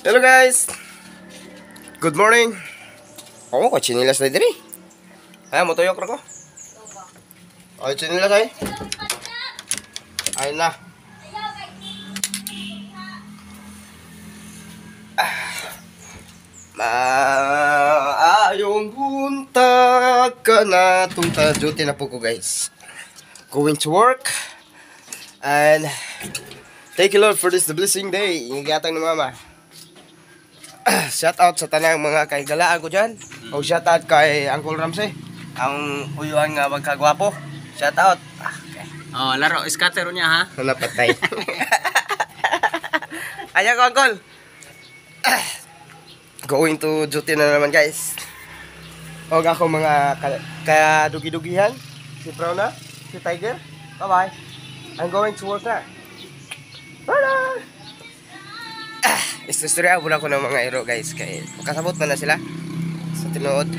Hello guys. Good morning. Oh, ko chinilas na diri. Ay, motuyok ra ko. Ay, chinilas ay. Ay na. Maayong buntag ka na tunta duty na po ko guys. Going to work. And thank you Lord for this the blessing day. Ingatan ni mama. Shout out sa tanang mga kaigalaan ko dyan. O shout out kay Uncle Ramsey, ang uyuan nga magkagwapo. Shout out. Okay. Oh, laro scatter niya ha. Napatay. Ayan ko Uncle. Going to duty na naman guys. O ako mga kadugi-dugihan. Si Browna, si Tiger. Bye bye. I'm going to work na. Bye. Istorya po na ko ng mga hero guys. Kaya makasabot man na sila sa tinuod.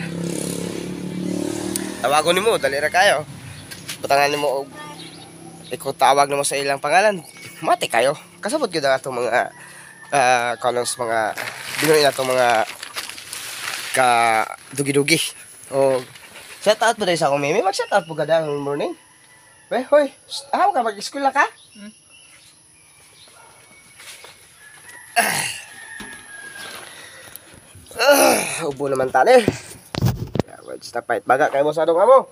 Tawagon ni mo, dalira kayo. Butangan ni mo, ikaw tawag na mo sa ilang pangalan. Mati kayo. Kasabot yun na itong mga kolongs, mga binunin na itong mga dugi-dugi. O, shout out po tayo sa akong mimi. Mag-shout out po gada ng morning. Weh, hoy, ahaw ka, mag-school na ka? Ubo naman tani. Wait, stop fight. Baga kayo mo sa adong amo.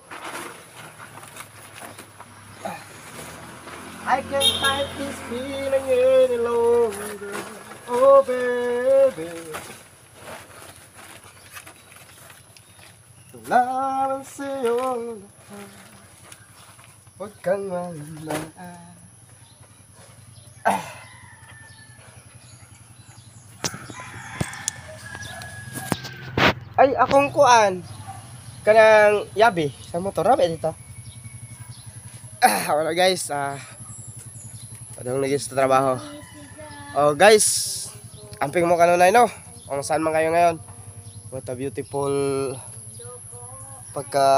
I can't fight this feeling any longer. Oh baby. Laban sa'yo. Huwag kang malamang. Ay, akong kuan. Kanang yabi sa motor. Rabi dito. Wala guys. Padong lagi sa trabaho. Oh guys. Amping mo kanunay no. Kung saan man kayo ngayon. What a beautiful pagka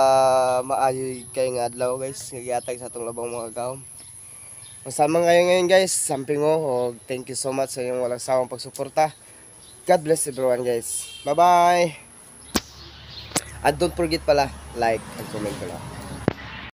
maayoy kayo nga adlaw guys. Nagyatag sa itong labang mga gaom. Kung saan man kayo ngayon guys. Amping mo. Oh, thank you so much sa inyong walang sawang pagsuporta. God bless everyone guys. Bye bye. And don't forget pala, like and comment pala.